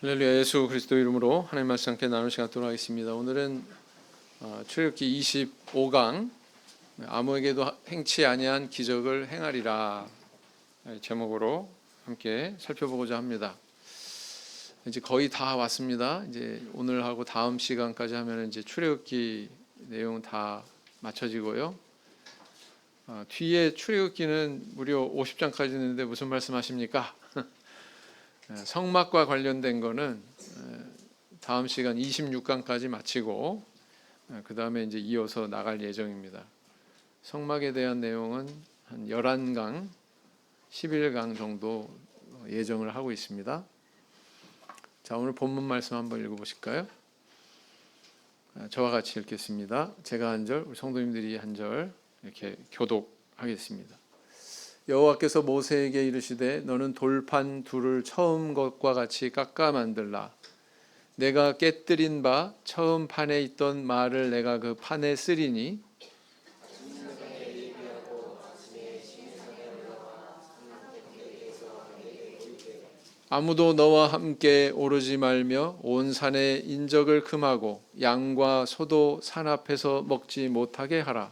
할렐루야. 예수 그리스도 이름으로 하나님 말씀 함께 나눌 시간 갖도록 하겠습니다. 오늘은 출애굽기 25강 아무에게도 행치 아니한 기적을 행하리라 제목으로 함께 살펴보고자 합니다. 이제 거의 다 왔습니다. 이제 오늘하고 다음 시간까지 하면 이제 출애굽기 내용 다 맞춰지고요. 뒤에 출애굽기는 무려 50장까지 있는데 무슨 말씀하십니까? 성막과 관련된 거는 다음 시간 26강까지 마치고 그 다음에 이제 이어서 나갈 예정입니다. 성막에 대한 내용은 한 11강, 11강 정도 예정을 하고 있습니다. 자, 오늘 본문 말씀 한번 읽어보실까요? 저와 같이 읽겠습니다. 제가 한 절, 우리 성도님들이 한 절 이렇게 교독하겠습니다. 여호와께서 모세에게 이르시되 너는 돌판 둘을 처음 것과 같이 깎아 만들라. 내가 깨뜨린 바 처음 판에 있던 말을 내가 그 판에 쓰리니 아무도 너와 함께 오르지 말며 온 산에 인적을 금하고 양과 소도 산 앞에서 먹지 못하게 하라.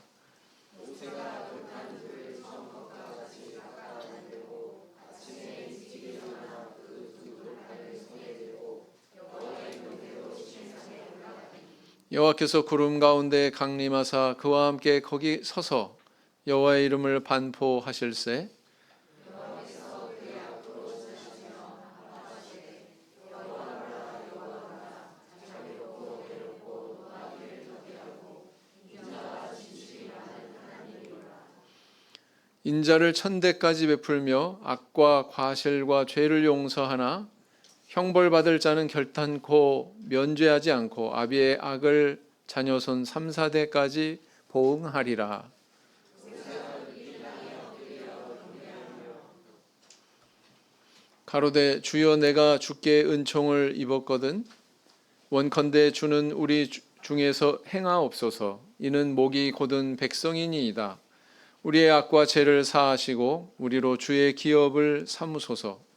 여호와께서 구름 가운데 강림하사 그와 함께 거기 서서 여호와의 이름을 반포하실세. 인자를 천대까지 베풀며 악과 과실과 죄를 용서하나 형벌받을 자는 결탄코 면죄하지 않고 아비의 악을 자녀손 3, 4대까지 보응하리라. 가로되 주여 내가 주께 은총을 입었거든 원컨대 주는 우리 중에서 행하옵소서. 이는 목이 곧은 백성이니이다. 우리의 악과 죄를 사하시고 우리로 주의 기업을 삼으소서.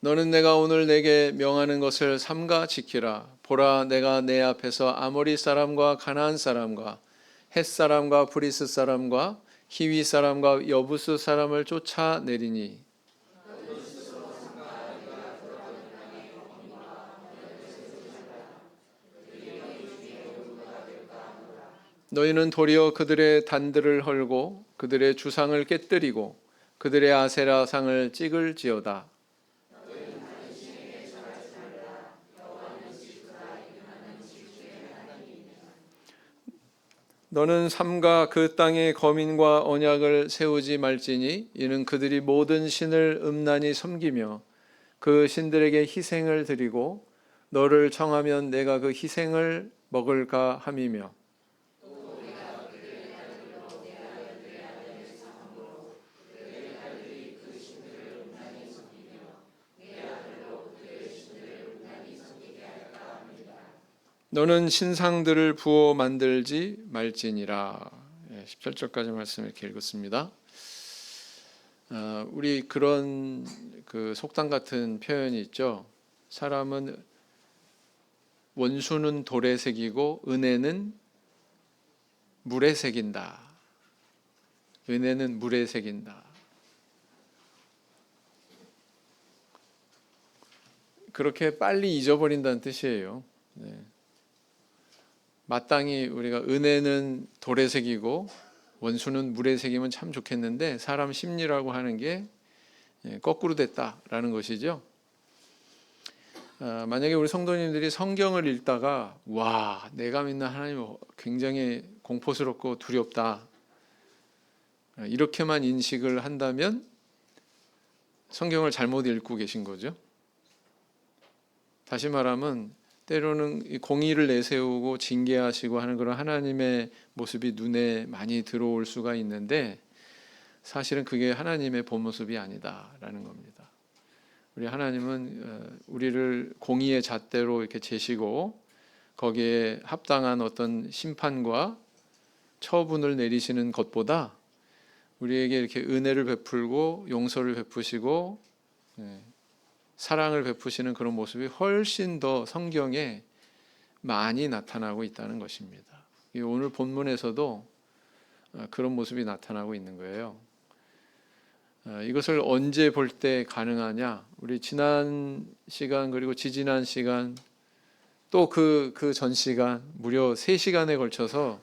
너는 내가 오늘 내게 명하는 것을 삼가 지키라. 보라, 내가 내 앞에서 아모리 사람과 가나안 사람과 헷 사람과 브리스 사람과 히위 사람과 여부스 사람을 쫓아내리니 너희는 도리어 그들의 단들을 헐고 그들의 주상을 깨뜨리고 그들의 아세라상을 찍을지어다. 너는 삼가 그 땅에 거민과 언약을 세우지 말지니 이는 그들이 모든 신을 음란히 섬기며 그 신들에게 희생을 드리고 너를 청하면 내가 그 희생을 먹을까 함이며 너는 신상들을 부어 만들지 말지니라. 17절까지 말씀 이렇게 읽었습니다. 우리 그런 그 속담 같은 표현이 있죠. 사람은 원수는 돌에 새기고 은혜는 물에 새긴다. 은혜는 물에 새긴다. 그렇게 빨리 잊어버린다는 뜻이에요. 네. 마땅히 우리가 은혜는 돌에 새기고 원수는 물에 새기면 참 좋겠는데 사람 심리라고 하는 게 거꾸로 됐다라는 것이죠. 만약에 우리 성도님들이 성경을 읽다가 와, 내가 믿는 하나님 굉장히 공포스럽고 두렵다 이렇게만 인식을 한다면 성경을 잘못 읽고 계신 거죠. 다시 말하면 때로는 공의를 내세우고 징계하시고 하는 그런 하나님의 모습이 눈에 많이 들어올 수가 있는데 사실은 그게 하나님의 본 모습이 아니다라는 겁니다. 우리 하나님은 우리를 공의의 잣대로 이렇게 재시고 거기에 합당한 어떤 심판과 처분을 내리시는 것보다 우리에게 이렇게 은혜를 베풀고 용서를 베푸시고 사랑을 베푸시는 그런 모습이 훨씬 더 성경에 많이 나타나고 있다는 것입니다. 오늘 본문에서도 그런 모습이 나타나고 있는 거예요. 이것을 언제 볼 때 가능하냐? 우리 지난 시간 그리고 지지난 시간 또 그 전 시간 무려 3시간에 걸쳐서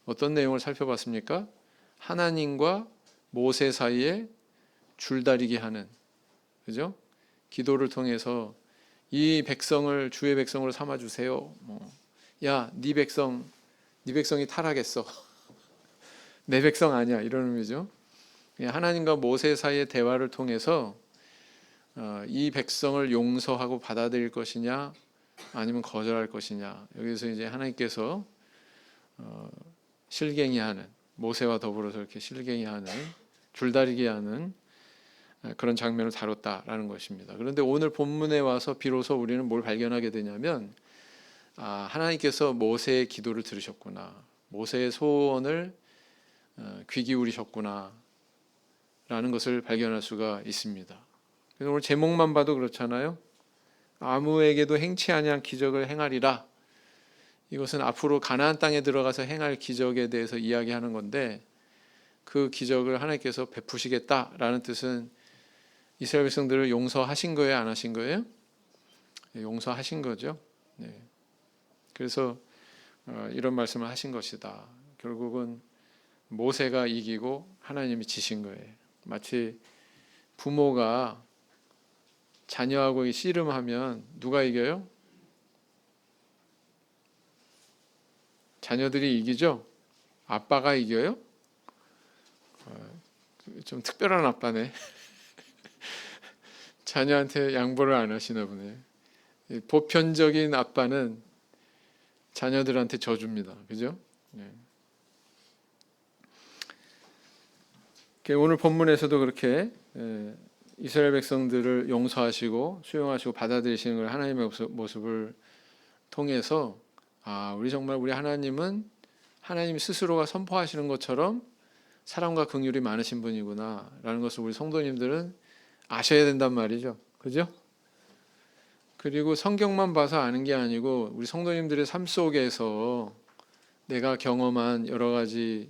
어떤 내용을 살펴봤습니까? 하나님과 모세 사이에 줄다리기 하는, 그죠? 기도를 통해서 이 백성을 주의 백성으로 삼아 주세요. 야, 네 백성이 타락했어. 내 백성 아니야. 이런 의미죠. 하나님과 모세 사이의 대화를 통해서 이 백성을 용서하고 받아들일 것이냐 아니면 거절할 것이냐. 여기서 이제 하나님께서 실갱이하는, 모세와 더불어서 이렇게 실갱이하는, 줄다리기하는 그런 장면을 다뤘다라는 것입니다. 그런데 오늘 본문에 와서 비로소 우리는 뭘 발견하게 되냐면 하나님께서 모세의 기도를 들으셨구나, 모세의 소원을 귀 기울이셨구나 라는 것을 발견할 수가 있습니다. 그래서 오늘 제목만 봐도 그렇잖아요. 아무에게도 행치 아니한 기적을 행하리라. 이것은 앞으로 가나안 땅에 들어가서 행할 기적에 대해서 이야기하는 건데, 그 기적을 하나님께서 베푸시겠다라는 뜻은 이스라엘 백성들을 용서하신 거예요, 안 하신 거예요? 용서하신 거죠. 네. 그래서 이런 말씀을 하신 것이다. 결국은 모세가 이기고 하나님이 지신 거예요. 마치 부모가 자녀하고 씨름하면 누가 이겨요? 자녀들이 이기죠? 아빠가 이겨요? 좀 특별한 아빠네. 자녀한테 양보를 안 하시나 보네. 보편적인 아빠는 자녀들한테 져줍니다. 그죠? 네. 오늘 본문에서도 그렇게 이스라엘 백성들을 용서하시고 수용하시고 받아들이시는 걸 하나님의 모습을 통해서 우리 하나님은 하나님 스스로가 선포하시는 것처럼 사랑과 긍휼이 많으신 분이구나 라는 것을 우리 성도님들은 아셔야 된단 말이죠. 그죠? 그리고 성경만 봐서 아는 게 아니고 우리 성도님들의 삶 속에서 내가 경험한 여러 가지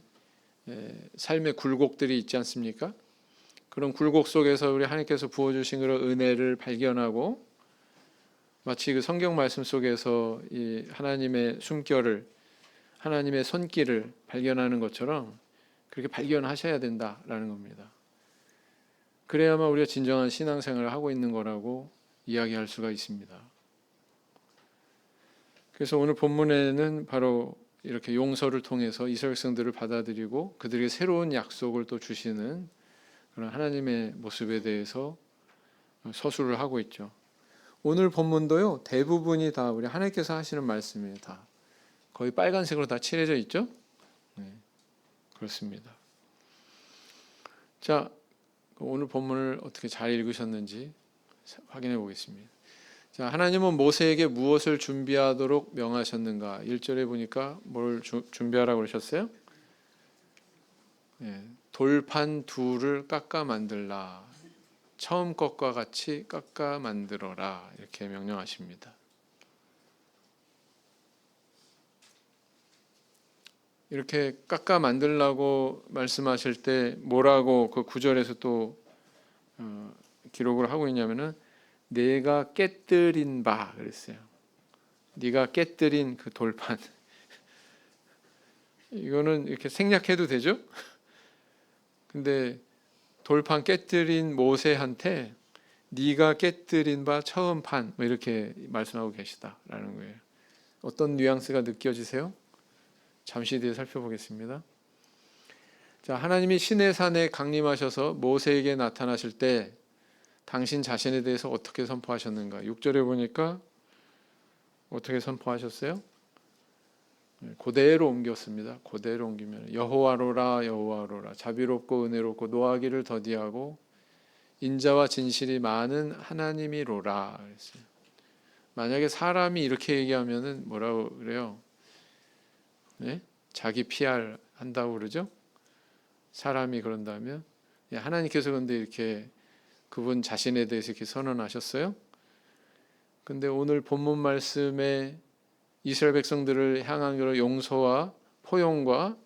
삶의 굴곡들이 있지 않습니까? 그런 굴곡 속에서 우리 하나님께서 부어주신 그런 은혜를 발견하고 마치 그 성경 말씀 속에서 이 하나님의 숨결을, 하나님의 손길을 발견하는 것처럼 그렇게 발견하셔야 된다라는 겁니다. 그래야만 우리가 진정한 신앙생활을 하고 있는 거라고 이야기할 수가 있습니다. 그래서 오늘 본문에는 바로 이렇게 용서를 통해서 이스라엘 백성들을 받아들이고 그들에게 새로운 약속을 또 주시는 그런 하나님의 모습에 대해서 서술을 하고 있죠. 오늘 본문도요, 대부분이 다 우리 하나님께서 하시는 말씀이에요. 다 거의 빨간색으로 다 칠해져 있죠. 네, 그렇습니다. 자, 오늘 본문을 어떻게 잘 읽으셨는지 확인해 보겠습니다. 자, 하나님은 모세에게 무엇을 준비하도록 명하셨는가? 1절에 보니까 뭘 준비하라고 그러셨어요? 네, 돌판 둘을 깎아 만들라. 처음 것과 같이 깎아 만들어라. 이렇게 명령하십니다. 이렇게 깎아 만들라고 말씀하실 때 뭐라고 그 9절에서 또 기록을 하고 있냐면은 내가 깨뜨린 바 그랬어요. 네가 깨뜨린 그 돌판. 이거는 이렇게 생략해도 되죠? 근데 돌판 깨뜨린 모세한테 네가 깨뜨린 바 처음 판 이렇게 말씀하고 계시다라는 거예요. 어떤 뉘앙스가 느껴지세요? 잠시 뒤에 살펴보겠습니다. 자, 하나님이 시내산에 강림하셔서 모세에게 나타나실 때 당신 자신에 대해서 어떻게 선포하셨는가? 6절에 보니까 어떻게 선포하셨어요? 그대로 옮겼습니다. 그대로 옮기면 여호와로라 여호와로라 자비롭고 은혜롭고 노하기를 더디하고 인자와 진실이 많은 하나님이로라 그랬어요. 만약에 사람이 이렇게 얘기하면은 뭐라고 그래요? 네? 자기 PR 한다고 그러죠? 사람이 그런다면 하나님께서 근데 이렇게 그분 자신에 대해서 이렇게 선언하셨어요? 근데 오늘 본문 말씀에 이스라엘 백성들을 향한 그런 용서와 포용과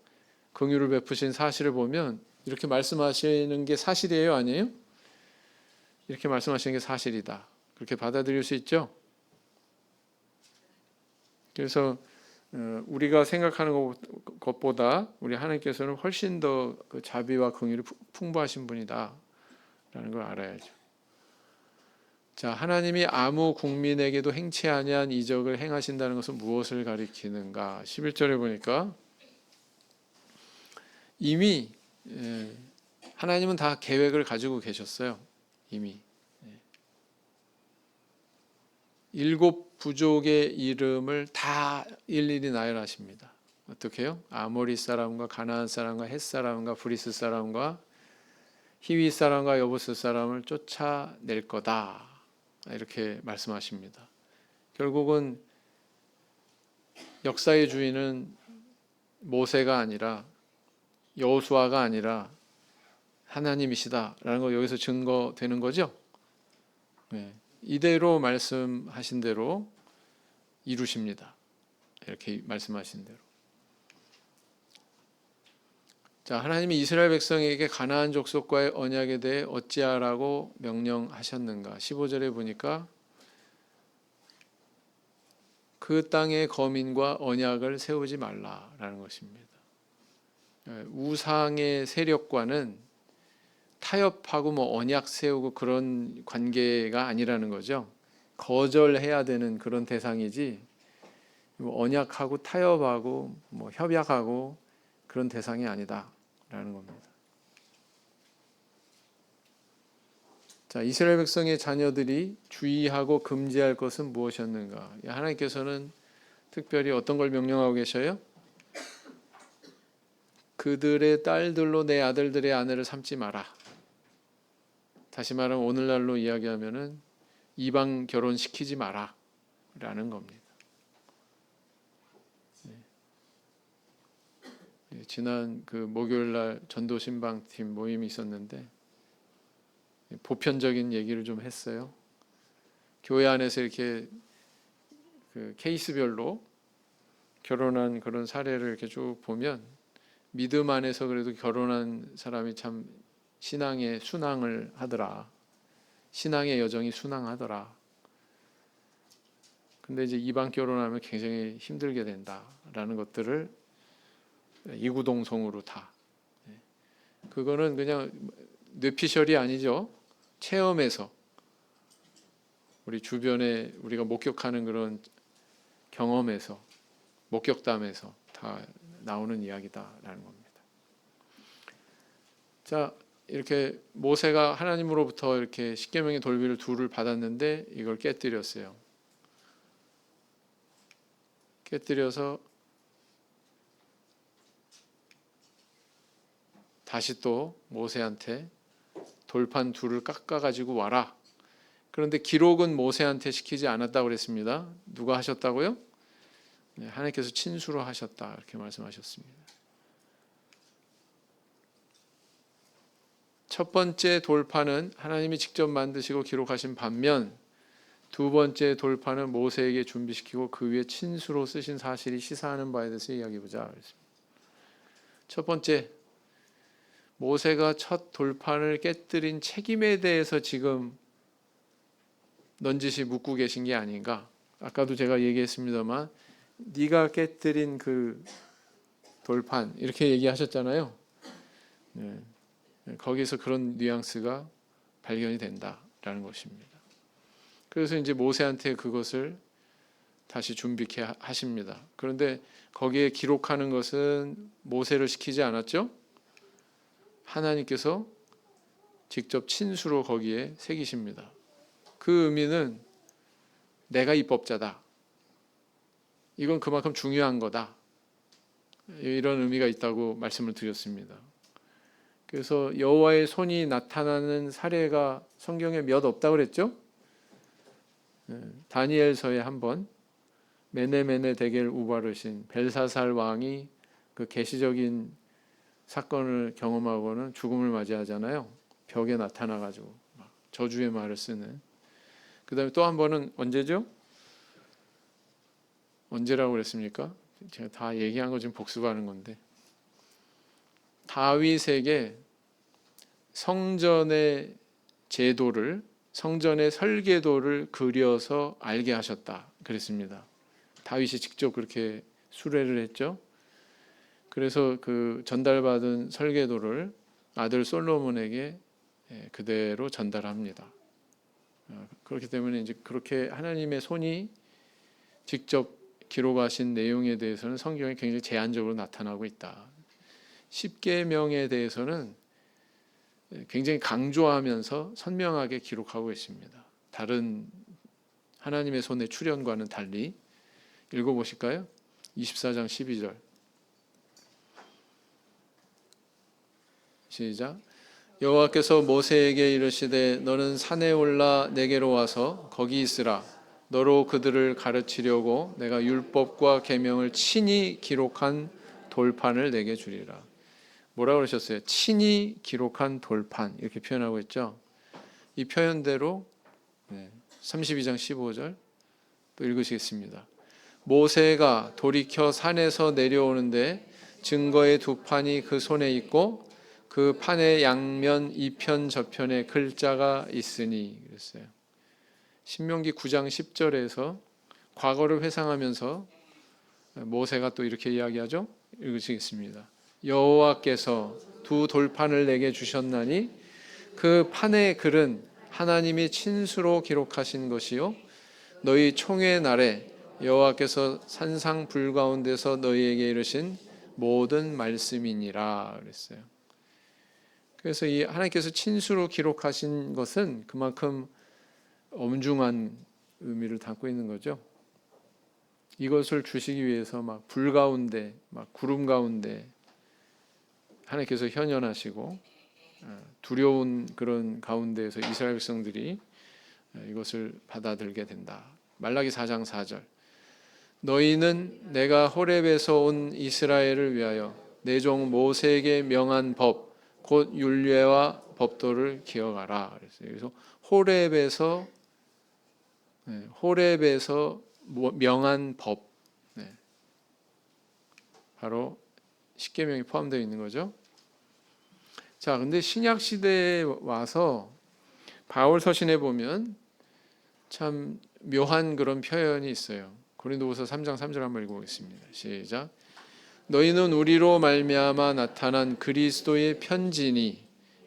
긍휼을 베푸신 사실을 보면 이렇게 말씀하시는 게 사실이에요, 아니에요? 이렇게 말씀하시는 게 사실이다. 그렇게 받아들일 수 있죠? 그래서 우리가 생각하는 것보다 우리 하나님께서는 훨씬 더 그 자비와 긍휼이 풍부하신 분이다라는 걸 알아야죠. 자, 하나님이 아무 국민에게도 행치 아니한 이적을 행하신다는 것은 무엇을 가리키는가? 11절에 보니까 이미 하나님은 다 계획을 가지고 계셨어요. 이미 7 부족의 이름을 다 일일이 나열하십니다. 어떻게 해요? 아모리 사람과 가나안 사람과 헷 사람과 브리스 사람과 히위 사람과 여부스 사람을 쫓아낼 거다. 이렇게 말씀하십니다. 결국은 역사의 주인은 모세가 아니라 여호수아가 아니라 하나님이시다라는 거 여기서 증거되는 거죠. 이대로 말씀하신 대로 이루십니다. 이렇게 말씀하신 대로. 자, 하나님이 이스라엘 백성에게 가나안 족속과의 언약에 대해 어찌하라고 명령하셨는가? 15절에 보니까 그 땅의 거민과 언약을 세우지 말라라는 것입니다. 우상의 세력과는 타협하고 언약 세우고 그런 관계가 아니라는 거죠. 거절해야 되는 그런 대상이지 언약하고 타협하고 협약하고 그런 대상이 아니다라는 겁니다. 자, 이스라엘 백성의 자녀들이 주의하고 금지할 것은 무엇이었는가? 하나님께서는 특별히 어떤 걸 명령하고 계셔요? 그들의 딸들로 내 아들들의 아내를 삼지 마라. 다시 말하면 오늘날로 이야기하면은 이방 결혼시키지 마라 라는 겁니다. 지난 그 목요일날 전도신방팀 모임이 있었는데 보편적인 얘기를 좀 했어요. 교회 안에서 이렇게 그 케이스별로 결혼한 그런 사례를 이렇게 쭉 보면 믿음 안에서 그래도 결혼한 사람이 참 신앙의 순항을 하더라. 신앙의 여정이 순항하더라. 근데 이제 이방 결혼하면 굉장히 힘들게 된다라는 것들을 이구동성으로 다. 그거는 그냥 뇌피셜이 아니죠. 체험에서 우리 주변에 우리가 목격하는 그런 경험에서 목격담에서 다 나오는 이야기다라는 겁니다. 자, 이렇게 모세가 하나님으로부터 이렇게 십계명의 돌비를 둘을 받았는데 이걸 깨뜨렸어요. 깨뜨려서 다시 또 모세한테 돌판 둘을 깎아가지고 와라. 그런데 기록은 모세한테 시키지 않았다고 그랬습니다. 누가 하셨다고요? 하나님께서 친수로 하셨다 이렇게 말씀하셨습니다. 첫 번째 돌판은 하나님이 직접 만드시고 기록하신 반면 두 번째 돌판은 모세에게 준비시키고 그 위에 친수로 쓰신 사실이 시사하는 바에 대해서 이야기해보자. 첫 번째, 모세가 첫 돌판을 깨뜨린 책임에 대해서 지금 넌지시 묻고 계신 게 아닌가. 아까도 제가 얘기했습니다만 네가 깨뜨린 그 돌판 이렇게 얘기하셨잖아요. 거기서 그런 뉘앙스가 발견이 된다라는 것입니다. 그래서 이제 모세한테 그것을 다시 준비케 하십니다. 그런데 거기에 기록하는 것은 모세를 시키지 않았죠? 하나님께서 직접 친수로 거기에 새기십니다. 그 의미는 내가 입법자다. 이건 그만큼 중요한 거다. 이런 의미가 있다고 말씀을 드렸습니다. 그래서 여호와의 손이 나타나는 사례가 성경에 몇 없다고 그랬죠? 다니엘서에 한번 메네메네 데겔 우바르신 벨사살 왕이 그 계시적인 사건을 경험하고는 죽음을 맞이하잖아요. 벽에 나타나가지고 저주의 말을 쓰는. 그 다음에 또 한 번은 언제죠? 언제라고 그랬습니까? 제가 다 얘기한 거 지금 복습하는 건데, 다윗에게 성전의 제도를, 성전의 설계도를 그려서 알게 하셨다 그랬습니다. 다윗이 직접 그렇게 수레를 했죠. 그래서 그 전달받은 설계도를 아들 솔로몬에게 그대로 전달합니다. 그렇기 때문에 이제 그렇게 하나님의 손이 직접 기록하신 내용에 대해서는 성경에 굉장히 제한적으로 나타나고 있다. 십계명에 대해서는 굉장히 강조하면서 선명하게 기록하고 있습니다. 다른 하나님의 손의 출현과는 달리. 읽어보실까요? 24장 12절 시작. 여호와께서 모세에게 이르시되 너는 산에 올라 내게로 와서 거기 있으라. 너로 그들을 가르치려고 내가 율법과 계명을 친히 기록한 돌판을 내게 주리라. 뭐라고 그러셨어요? 친히 기록한 돌판, 이렇게 표현하고 있죠. 이 표현대로 32장 15절 또 읽으시겠습니다. 모세가 돌이켜 산에서 내려오는데 증거의 두 판이 그 손에 있고 그 판의 양면 이편 저편에 글자가 있으니 그랬어요. 신명기 9장 10절에서 과거를 회상하면서 모세가 또 이렇게 이야기하죠. 읽으시겠습니다. 여호와께서 두 돌판을 내게 주셨나니 그 판의 글은 하나님이 친수로 기록하신 것이요 너희 총회 날에 여호와께서 산상 불 가운데서 너희에게 이르신 모든 말씀이니라 그랬어요. 그래서 이 하나님께서 친수로 기록하신 것은 그만큼 엄중한 의미를 담고 있는 거죠. 이것을 주시기 위해서 막 불 가운데, 막 구름 가운데 하나님께서 현현하시고 두려운 그런 가운데에서 이스라엘 백성들이 이것을 받아들게 된다. 말라기 4장 4절. 너희는 내가 호렙에서 온 이스라엘을 위하여 내 종 모세에게 명한 법, 곧 율례와 법도를 기억하라. 그래서 호렙에서 명한 법, 바로 십계명이 포함되어 있는 거죠. 자, 근데 신약 시대에 와서 바울 서신에 보면 참 묘한 그런 표현이 있어요. 고린도후서 3장 3절 한번 읽어보겠습니다. 시작. 너희는 우리로 말미암아 나타난 그리스도의 편지니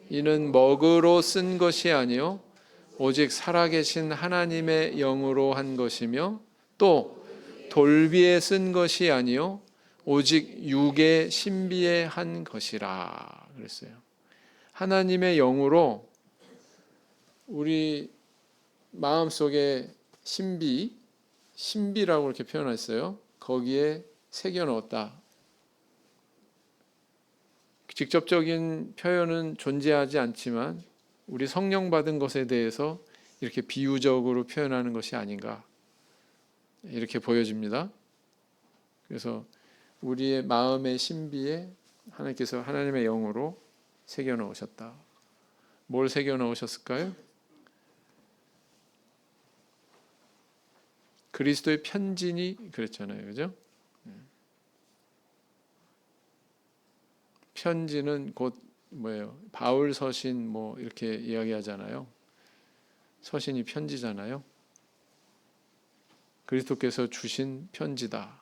이는 먹으로 쓴 것이 아니요 오직 살아계신 하나님의 영으로 한 것이며 또 돌비에 쓴 것이 아니요 오직 육의 신비에 한 것이라 그랬어요. 하나님의 영으로 우리 마음속에 신비라고 이렇게 표현했어요. 거기에 새겨 넣었다. 직접적인 표현은 존재하지 않지만 우리 성령 받은 것에 대해서 이렇게 비유적으로 표현하는 것이 아닌가 이렇게 보여집니다. 그래서 우리의 마음의 신비에 하나님께서 하나님의 영으로 새겨 넣으셨다. 뭘 새겨 넣으셨을까요? 그리스도의 편지니 그랬잖아요. 그죠? 편지는 곧 뭐예요? 바울 서신 뭐 이렇게 이야기하잖아요. 서신이 편지잖아요. 그리스도께서 주신 편지다.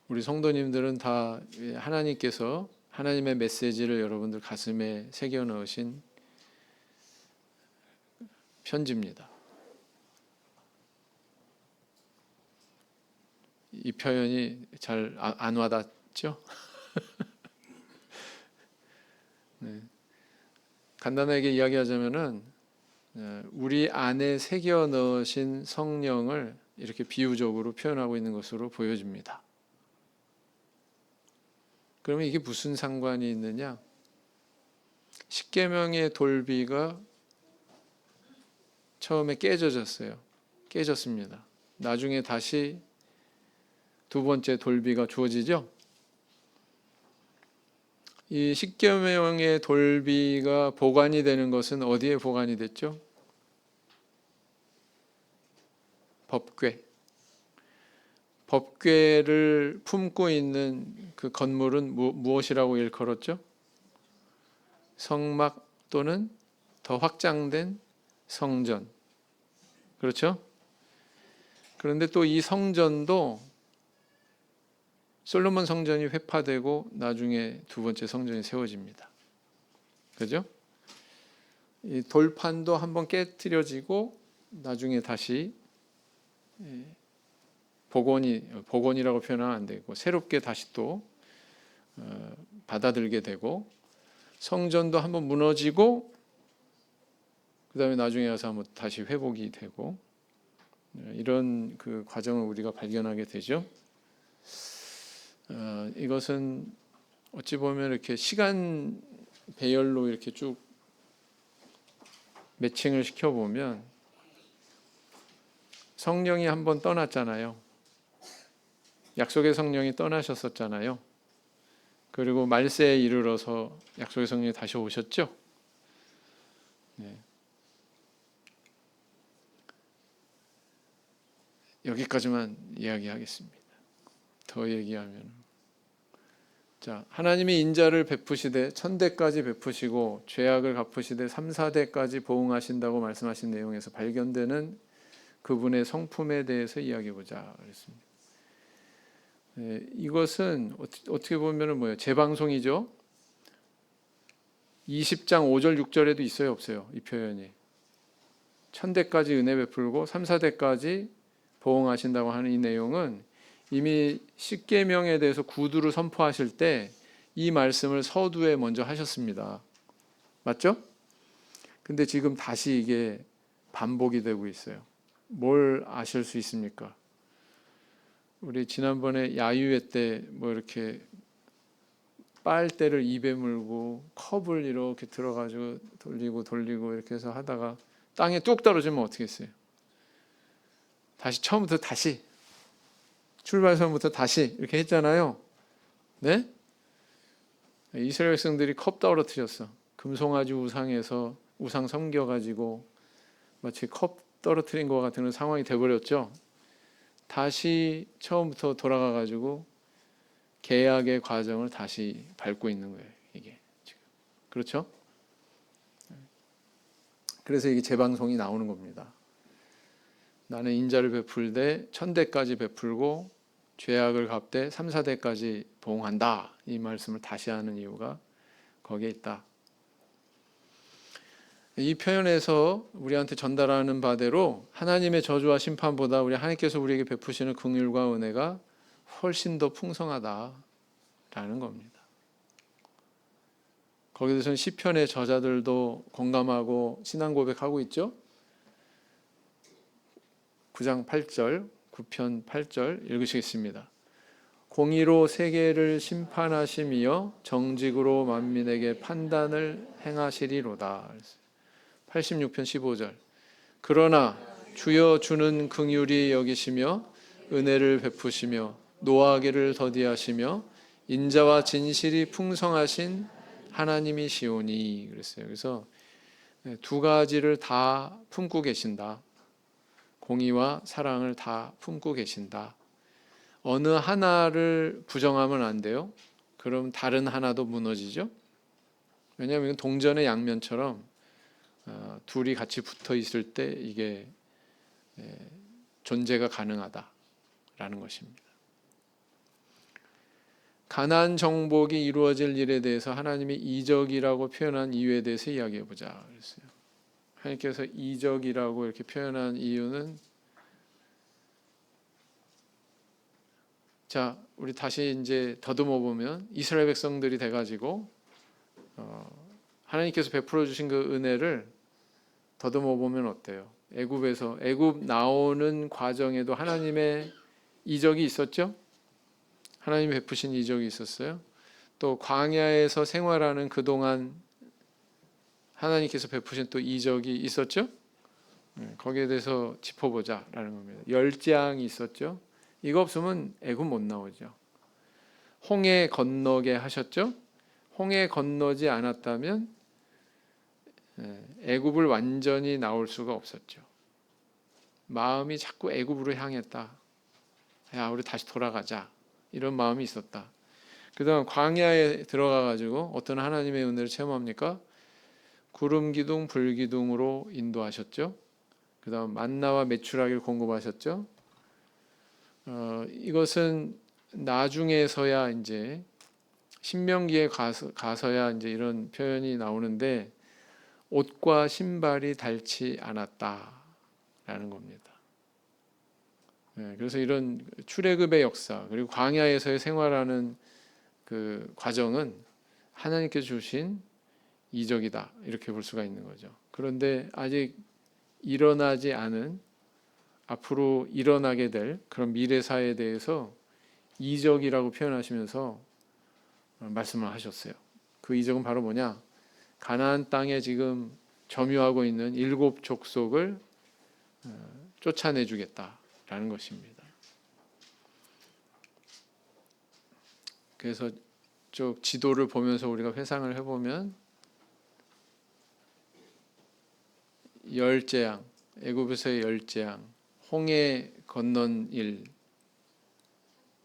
우리 성도님들은 다 하나님께서 하나님의 메시지를 여러분들 가슴에 새겨 넣으신 편지입니다. 이 표현이 잘 안 와닿죠? 네. 간단하게 이야기하자면은 우리 안에 새겨 넣으신 성령을 이렇게 비유적으로 표현하고 있는 것으로 보여집니다. 그러면 이게 무슨 상관이 있느냐? 십계명의 돌비가 처음에 깨졌습니다. 나중에 다시 두 번째 돌비가 주어지죠. 이 십계명의 돌비가 보관이 되는 것은 어디에 보관이 됐죠? 법궤. 법궤를 품고 있는 그 건물은 무엇이라고 일컬었죠? 성막 또는 더 확장된 성전. 그렇죠? 그런데 또 이 성전도 솔로몬 성전이 회파되고 나중에 두 번째 성전이 세워집니다. 그죠? 이 돌판도 한번 깨트려지고 나중에 다시 복원이라고 표현하면 안 되고 새롭게 다시 또 받아들게 되고 성전도 한번 무너지고 그 다음에 나중에 와서 한번 다시 회복이 되고 이런 그 과정을 우리가 발견하게 되죠. 이것은 어찌 보면 이렇게 시간 배열로 이렇게 쭉 매칭을 시켜보면 성령이 한번 떠났잖아요. 약속의 성령이 떠나셨었잖아요. 그리고 말세에 이르러서 약속의 성령이 다시 오셨죠. 네. 여기까지만 이야기하겠습니다. 더 얘기하면 자, 하나님이 인자를 베푸시되 천대까지 베푸시고 죄악을 갚으시되 3, 4대까지 보응하신다고 말씀하신 내용에서 발견되는 그분의 성품에 대해서 이야기해보자 그랬습니다. 네, 이것은 어떻게 보면 뭐예요? 재방송이죠. 20장 5절 6절에도 있어요, 없어요? 이 표현이. 천대까지 은혜 베풀고 3, 4대까지 보응하신다고 하는 이 내용은 이미 십계명에 대해서 구두를 선포하실 때 이 말씀을 서두에 먼저 하셨습니다. 맞죠? 근데 지금 다시 이게 반복이 되고 있어요. 뭘 아실 수 있습니까? 우리 지난번에 야유회 때 뭐 이렇게 빨대를 입에 물고 컵을 이렇게 들어가지고 돌리고 이렇게 해서 하다가 땅에 뚝 떨어지면 어떻게 했어요? 다시 처음부터 다시 출발선부터 다시 이렇게 했잖아요. 네? 이스라엘 백성들이 컵 떨어뜨렸어. 금송아지 우상에서 우상 섬겨가지고 마치 컵 떨어뜨린 것 같은 상황이 돼버렸죠. 다시 처음부터 돌아가가지고 계약의 과정을 다시 밟고 있는 거예요. 이게 지금 그렇죠? 그래서 이게 재방송이 나오는 겁니다. 나는 인자를 베풀되 천대까지 베풀고 죄악을 갚되 3, 4대까지 보응한다. 이 말씀을 다시 하는 이유가 거기에 있다. 이 표현에서 우리한테 전달하는 바대로 하나님의 저주와 심판보다 우리 하나님께서 우리에게 베푸시는 긍휼과 은혜가 훨씬 더 풍성하다라는 겁니다. 거기에 대해서는 시편의 저자들도 공감하고 신앙 고백하고 있죠. 9장 8절, 9편 8절 읽으시겠습니다. 공의로 세계를 심판하시며 정직으로 만민에게 판단을 행하시리로다. 86편 15절. 그러나 주여 주는 긍휼히 여기시며 은혜를 베푸시며 노하기를 더디하시며 인자와 진실이 풍성하신 하나님이시오니 그랬어요. 그래서 두 가지를 다 품고 계신다. 공의와 사랑을 다 품고 계신다. 어느 하나를 부정하면 안 돼요. 그럼 다른 하나도 무너지죠. 왜냐하면 동전의 양면처럼 둘이 같이 붙어 있을 때 이게 존재가 가능하다라는 것입니다. 가나안 정복이 이루어질 일에 대해서 하나님이 이적이라고 표현한 이유에 대해서 이야기해 보자 그랬어요. 하나님께서 이적이라고 이렇게 표현한 이유는 자, 우리 다시 이제 더듬어 보면 이스라엘 백성들이 돼 가지고 하나님께서 베풀어 주신 그 은혜를 더듬어 보면 어때요? 애굽 나오는 과정에도 하나님의 이적이 있었죠? 하나님이 베푸신 이적이 있었어요. 또 광야에서 생활하는 그동안 하나님께서 베푸신 또 이적이 있었죠. 거기에 대해서 짚어보자라는 겁니다. 열재앙이 있었죠. 이거 없으면 애굽 못 나오죠. 홍해 건너게 하셨죠. 홍해 건너지 않았다면 애굽을 완전히 나올 수가 없었죠. 마음이 자꾸 애굽으로 향했다. 야, 우리 다시 돌아가자. 이런 마음이 있었다. 그다음 광야에 들어가 가지고 어떤 하나님의 은혜를 체험합니까? 구름 기둥, 불 기둥으로 인도하셨죠. 그다음 만나와 메추라기를 공급하셨죠. 이것은 나중에서야 이제 신명기에 가서야 이제 이런 표현이 나오는데 옷과 신발이 닳지 않았다라는 겁니다. 그래서 이런 출애굽의 역사 그리고 광야에서의 생활하는 그 과정은 하나님께서 주신 이적이다 이렇게 볼 수가 있는 거죠. 그런데 아직 일어나지 않은 앞으로 일어나게 될 그런 미래사에 대해서 이적이라고 표현하시면서 말씀을 하셨어요. 그 이적은 바로 뭐냐? 가나안 땅에 지금 점유하고 있는 7 족속을 쫓아내주겠다라는 것입니다. 그래서 쭉 지도를 보면서 우리가 회상을 해보면 열재앙, 애굽에서의 열재앙, 홍해 건넌 일,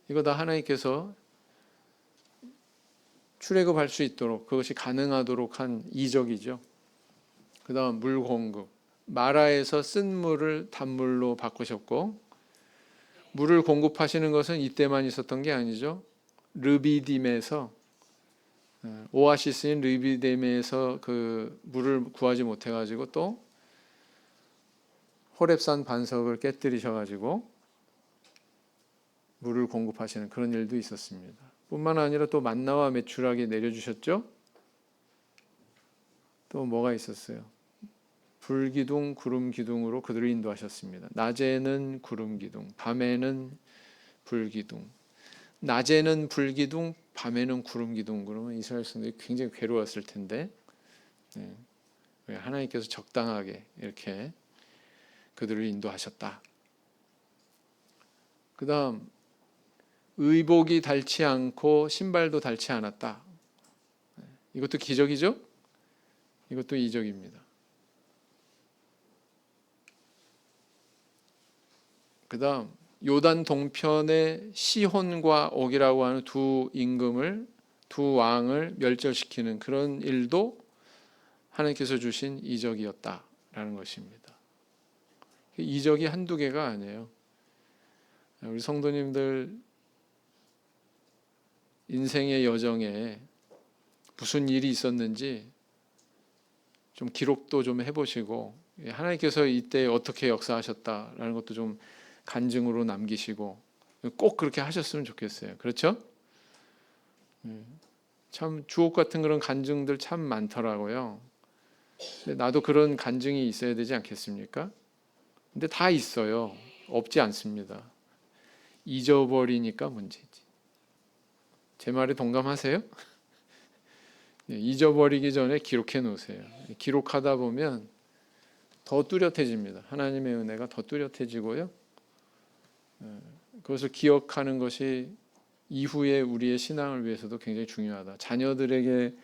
이거 다 하나님께서 출애굽할 수 있도록 그것이 가능하도록 한 이적이죠. 그 다음 물 공급, 마라에서 쓴 물을 단물로 바꾸셨고 물을 공급하시는 것은 이때만 있었던 게 아니죠. 르비딤에서 오아시스인 르비딤에서 그 물을 구하지 못해가지고 또 호렙산 반석을 깨뜨리셔가지고 물을 공급하시는 그런 일도 있었습니다. 뿐만 아니라 또 만나와 메추라기 내려주셨죠. 또 뭐가 있었어요? 불기둥, 구름기둥으로 그들을 인도하셨습니다. 낮에는 구름기둥, 밤에는 불기둥. 낮에는 불기둥, 밤에는 구름기둥. 그러면 이스라엘 백성들이 굉장히 괴로웠을 텐데 하나님께서 적당하게 이렇게 그들을 인도하셨다. 그 다음 의복이 닳지 않고 신발도 닳지 않았다. 이것도 기적이죠? 이것도 이적입니다. 그 다음 요단 동편의 시혼과 옥이라고 하는 두 임금을, 두 왕을 멸절시키는 그런 일도 하나님께서 주신 이적이었다라는 것입니다. 이적이 한두 개가 아니에요. 우리 성도님들 인생의 여정에 무슨 일이 있었는지 좀 기록도 좀 해보시고 하나님께서 이때 어떻게 역사하셨다라는 것도 좀 간증으로 남기시고 꼭 그렇게 하셨으면 좋겠어요. 그렇죠? 참 주옥 같은 그런 간증들 참 많더라고요. 근데 나도 그런 간증이 있어야 되지 않겠습니까? 근데 다 있어요. 없지 않습니다. 잊어버리니까 문제지. 제 말에 동감하세요? 잊어버리기 전에 기록해 놓으세요. 기록하다 보면 더 뚜렷해집니다. 하나님의 은혜가 더 뚜렷해지고요. 그것을 기억하는 것이 이후에 우리의 신앙을 위해서도 굉장히 중요하다. 자녀들에게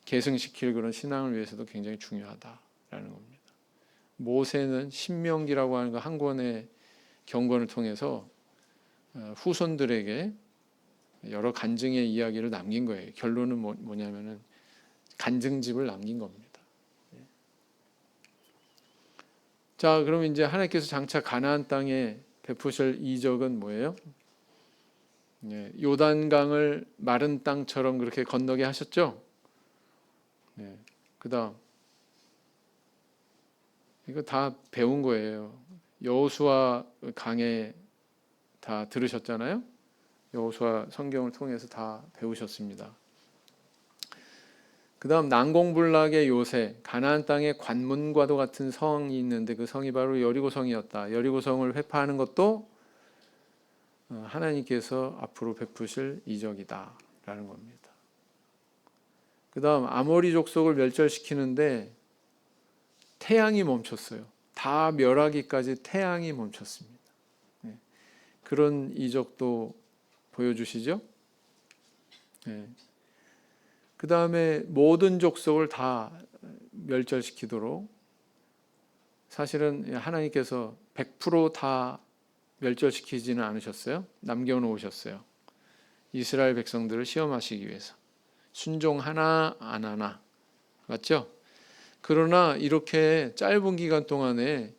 계승시킬 그런 신앙을 위해서도 굉장히 중요하다라는 겁니다. 모세는 신명기라고 하는 한 권의 경건을 통해서 후손들에게 여러 간증의 이야기를 남긴 거예요. 결론은 뭐냐면은 간증집을 남긴 겁니다. 자, 그럼 이제 하나님께서 장차 가나안 땅에 베푸실 이적은 뭐예요? 요단강을 마른 땅처럼 그렇게 건너게 하셨죠. 그다음 이거 다 배운 거예요. 여호수아 강에 다 들으셨잖아요. 여호수아 성경을 통해서 다 배우셨습니다. 그 다음 난공불락의 요새, 가나안 땅에 관문과도 같은 성이 있는데 그 성이 바로 여리고성이었다. 여리고성을 회파하는 것도 하나님께서 앞으로 베푸실 이적이다 라는 겁니다. 그다음 아모리 족속을 멸절시키는데 태양이 멈췄어요. 다 멸하기까지 태양이 멈췄습니다. 그런 이적도 보여주시죠. 그 다음에 모든 족속을 다 멸절시키도록, 사실은 하나님께서 100% 멸절시키지는 않으셨어요. 남겨놓으셨어요. 이스라엘 백성들을 시험하시기 위해서. 순종하나 안 하나. 맞죠? 그러나 이렇게 짧은 기간 동안에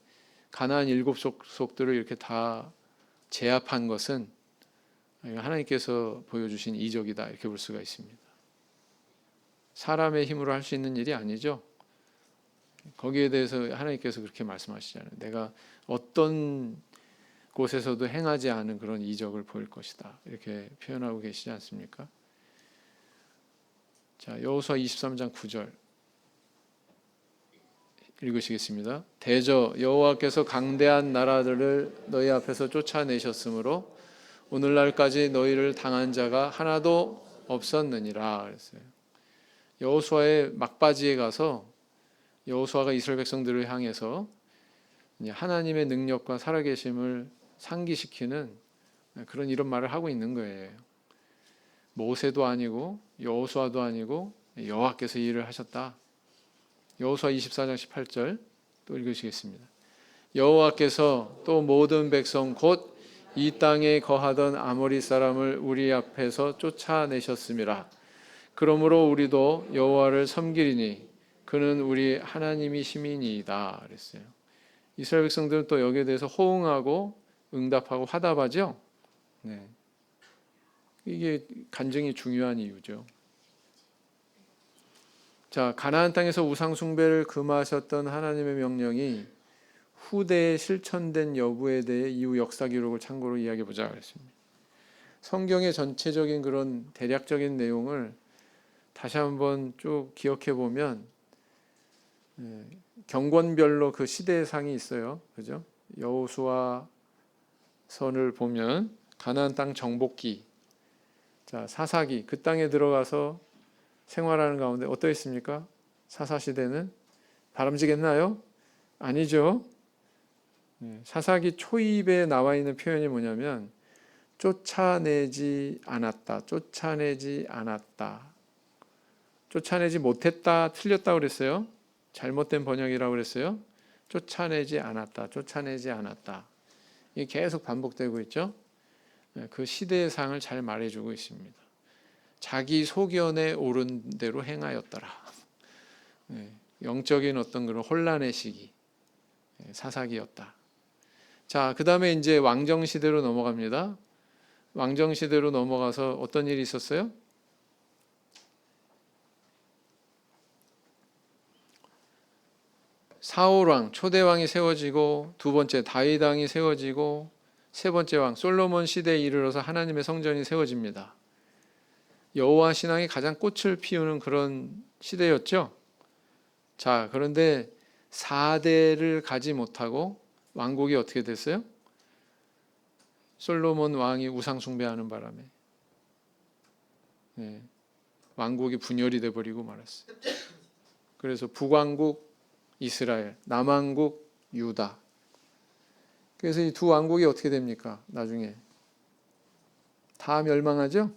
가나안 7족속들을 이렇게 다 제압한 것은 하나님께서 보여주신 이적이다, 이렇게 볼 수가 있습니다. 사람의 힘으로 할 수 있는 일이 아니죠. 거기에 대해서 하나님께서 그렇게 말씀하시잖아요. 내가 어떤 곳에서도 행하지 않은 그런 이적을 보일 것이다, 이렇게 표현하고 계시지 않습니까? 자, 여호수아 23장 9절 읽으시겠습니다. 대저 여호와께서 강대한 나라들을 너희 앞에서 쫓아내셨으므로 오늘날까지 너희를 당한 자가 하나도 없었느니라 그랬어요. 여호수아의 막바지에 가서 여호수아가 이스라엘 백성들을 향해서 하나님의 능력과 살아계심을 상기시키는 그런 이런 말을 하고 있는 거예요. 모세도 아니고 여호수아도 아니고 여호와께서 이 일을 하셨다. 여호수아 24장 18절 또 읽으시겠습니다. 여호와께서 또 모든 백성 곧 이 땅에 거하던 아모리 사람을 우리 앞에서 쫓아내셨음이라. 그러므로 우리도 여호와를 섬기리니 그는 우리 하나님이심이니이다 그랬어요. 이스라엘 백성들은 또 여기에 대해서 호응하고 응답하고 화답하죠. 네. 이게 간증이 중요한 이유죠. 자, 가나안 땅에서 우상 숭배를 금하셨던 하나님의 명령이 후대에 실천된 여부에 대해 이후 역사 기록을 참고로 이야기해 보자 그랬습니다. 성경의 전체적인 그런 대략적인 내용을 다시 한번 쭉 기억해 보면 경권별로 그 시대상이 있어요. 그죠? 여호수아 선을 보면 가나안 땅 정복기, 자, 사사기, 그 땅에 들어가서 생활하는 가운데 어떠했습니까? 사사시대는 바람직했나요? 아니죠. 사사기 초입에 나와 있는 표현이 뭐냐면 쫓아내지 않았다, 쫓아내지 않았다, 쫓아내지 못했다, 틀렸다 그랬어요. 잘못된 번역이라고 그랬어요. 쫓아내지 않았다, 쫓아내지 않았다. 이게 계속 반복되고 있죠. 그 시대의 상을 잘 말해주고 있습니다. 자기 소견에 오른 대로 행하였더라. 영적인 어떤 그런 혼란의 시기, 사사기였다. 자, 그 다음에 이제 왕정 시대로 넘어갑니다. 왕정 시대로 넘어가서 어떤 일이 있었어요? 사울 왕, 초대 왕이 세워지고, 두 번째 다윗 왕이 세워지고, 세 번째 왕 솔로몬 시대에 이르러서 하나님의 성전이 세워집니다. 여호와 신앙이 가장 꽃을 피우는 그런 시대였죠. 자, 그런데 4대를 가지 못하고 왕국이 어떻게 됐어요? 솔로몬 왕이 우상 숭배하는 바람에 왕국이 분열이 돼버리고 말았어요. 그래서 북왕국 이스라엘, 남왕국 유다. 그래서 이 두 왕국이 어떻게 됩니까? 나중에 다 멸망하죠.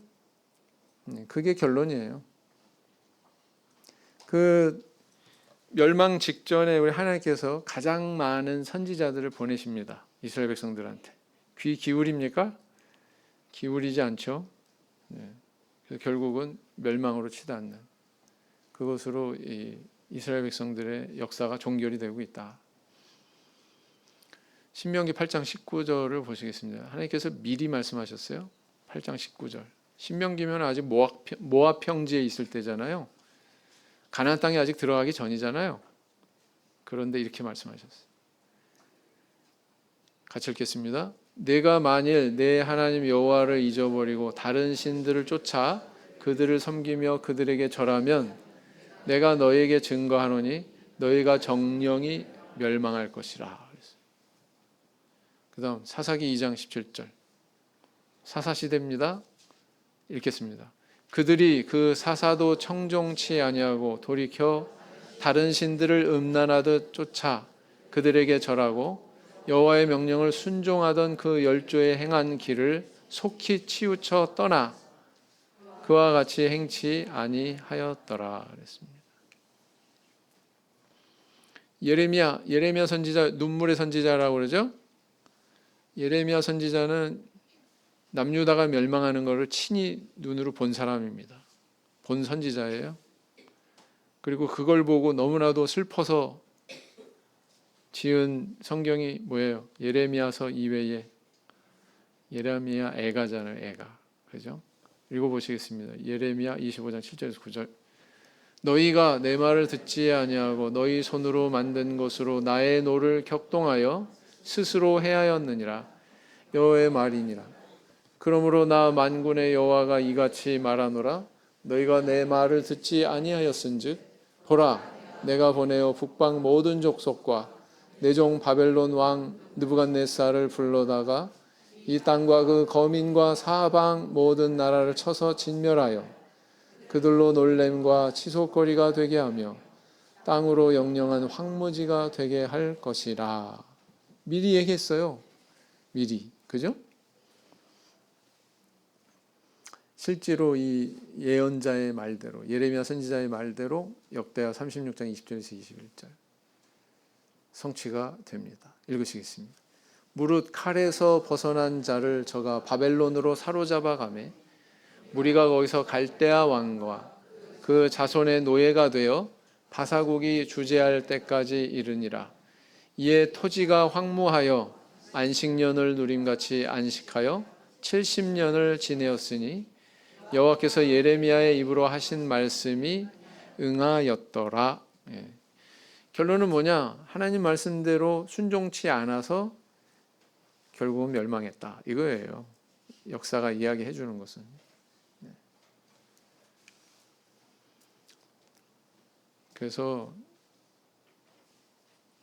그게 결론이에요. 그 멸망 직전에 우리 하나님께서 가장 많은 선지자들을 보내십니다. 이스라엘 백성들한테. 귀 기울입니까? 기울이지 않죠. 그래서 결국은 멸망으로 치닫는 그것으로 이 이스라엘 백성들의 역사가 종결이 되고 있다. 신명기 8장 19절을 보시겠습니다. 하나님께서 미리 말씀하셨어요. 8장 19절. 신명기면 아직 모압 평지에 있을 때잖아요. 가나안 땅에 아직 들어가기 전이잖아요. 그런데 이렇게 말씀하셨어요. 같이 읽겠습니다. 내가 만일 내 하나님 여호와를 잊어버리고 다른 신들을 쫓아 그들을 섬기며 그들에게 절하면 내가 너에게 증거하노니 너희가 정령이 멸망할 것이라. 그 다음 사사기 2장 17절. 사사시대입니다. 읽겠습니다. 그들이 그 사사도 청종치 아니하고 돌이켜 다른 신들을 음란하듯 쫓아 그들에게 절하고 여호와의 명령을 순종하던 그 열조의 행한 길을 속히 치우쳐 떠나 그와 같이 행치 아니하였더라 그랬습니다. 예레미야 선지자, 눈물의 선지자라고 그러죠. 예레미야 선지자는 남유다가 멸망하는 것을 친히 눈으로 본 사람입니다. 본 선지자예요. 그리고 그걸 보고 너무나도 슬퍼서 지은 성경이 뭐예요? 예레미야서 이외에 예레미야 애가잖아요. 애가. 그죠? 읽어보시겠습니다. 예레미야 25장 7절에서 9절. 너희가 내 말을 듣지 아니하고 너희 손으로 만든 것으로 나의 노를 격동하여 스스로 해하였느니라. 여호와의 말이니라. 그러므로 나 만군의 여호와가 이같이 말하노라. 너희가 내 말을 듣지 아니하였은즉 보라 내가 보내어 북방 모든 족속과 내 종 바벨론 왕 느부갓네살을 불러다가 이 땅과 그 거민과 사방 모든 나라를 쳐서 진멸하여 그들로 놀램과 치솟거리가 되게 하며 땅으로 영영한 황무지가 되게 할 것이라. 미리 얘기했어요. 미리. 그죠? 실제로 이 예언자의 말대로 예레미야 선지자의 말대로 역대하 36장 20절에서 21절 성취가 됩니다. 읽으시겠습니다. 무릇 칼에서 벗어난 자를 저가 바벨론으로 사로잡아 가매 무리가 거기서 갈대아 왕과 그 자손의 노예가 되어 바사국이 주재할 때까지 이르니라. 이에 토지가 황무하여 안식년을 누림같이 안식하여 70년을 지내었으니 여호와께서 예레미야의 입으로 하신 말씀이 응하였더라. 결론은 뭐냐? 하나님 말씀대로 순종치 않아서 결국은 멸망했다. 이거예요. 역사가 이야기해 주는 것은. 그래서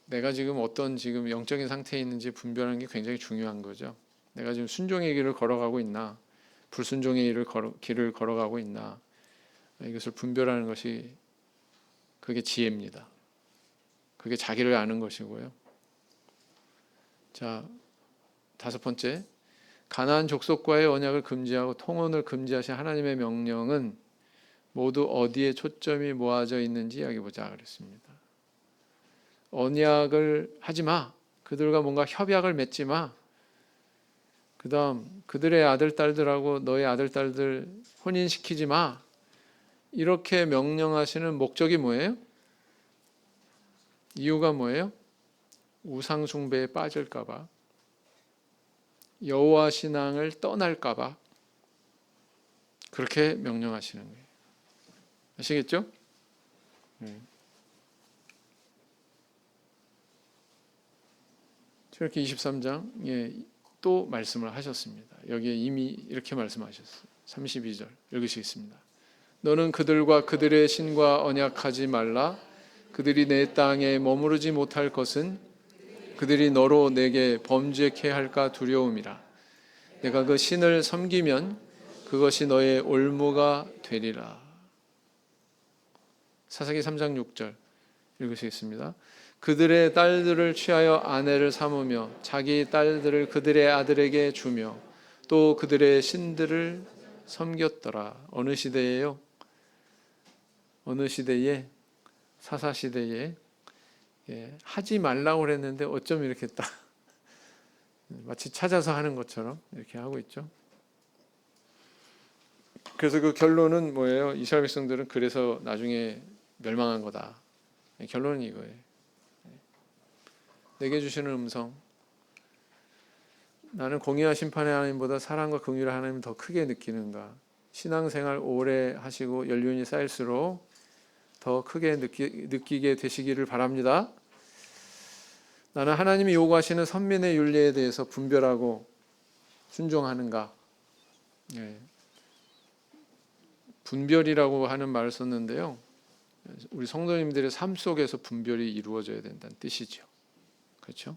내가 지금 어떤 지금 영적인 상태에 있는지 분별하는 게 굉장히 중요한 거죠. 내가 지금 순종의 길을 걸어가고 있나, 불순종의 길을 걸어가고 있나, 이것을 분별하는 것이 그게 지혜입니다. 그게 자기를 아는 것이고요. 자, 5번째, 가나안 족속과의 언약을 금지하고 통혼을 금지하신 하나님의 명령은 모두 어디에 초점이 모아져 있는지 이야기해 보자 그랬습니다. 언약을 하지 마. 그들과 뭔가 협약을 맺지 마. 그 다음 그들의 아들 딸들하고 너의 아들 딸들 혼인시키지 마. 이렇게 명령하시는 목적이 뭐예요? 이유가 뭐예요? 우상 숭배에 빠질까 봐, 여호와 신앙을 떠날까 봐 그렇게 명령하시는 거예요. 아시겠죠? 이렇게 23장에 또 말씀을 하셨습니다. 여기에 이미 이렇게 말씀하셨어요. 32절 읽으시겠습니다. 너는 그들과 그들의 신과 언약하지 말라. 그들이 내 땅에 머무르지 못할 것은 그들이 너로 내게 범죄케 할까 두려움이라. 내가 그 신을 섬기면 그것이 너의 올무가 되리라. 사사기 3장 6절 읽으시겠습니다. 그들의 딸들을 취하여 아내를 삼으며 자기 딸들을 그들의 아들에게 주며 또 그들의 신들을 섬겼더라. 어느 시대예요? 어느 시대에? 사사시대에 하지 말라고 그랬는데 어쩜 이렇게 딱 마치 찾아서 하는 것처럼 이렇게 하고 있죠. 그래서 그 결론은 뭐예요? 이스라엘 백성들은 그래서 나중에 멸망한 거다. 결론은 이거예요. 내게 주시는 음성, 나는 공의와 심판의 하나님보다 사랑과 긍휼의 하나님을 더 크게 느끼는가. 신앙생활 오래 하시고 연륜이 쌓일수록 더 크게 느끼게 되시기를 바랍니다. 나는 하나님이 요구하시는 선민의 윤리에 대해서 분별하고 순종하는가. 분별이라고 하는 말을 썼는데요, 우리 성도님들의 삶 속에서 분별이 이루어져야 된다는 뜻이죠. 그렇죠?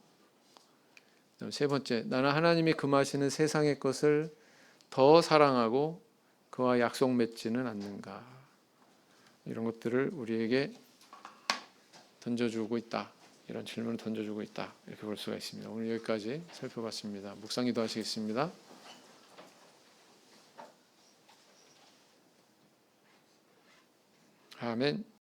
세 번째, 나는 하나님이 금하시는 세상의 것을 더 사랑하고 그와 약속 맺지는 않는가? 이런 것들을 우리에게 던져주고 있다. 이런 질문을 던져주고 있다. 이렇게 볼 수가 있습니다. 오늘 여기까지 살펴봤습니다. 묵상기도 하시겠습니다. 아멘.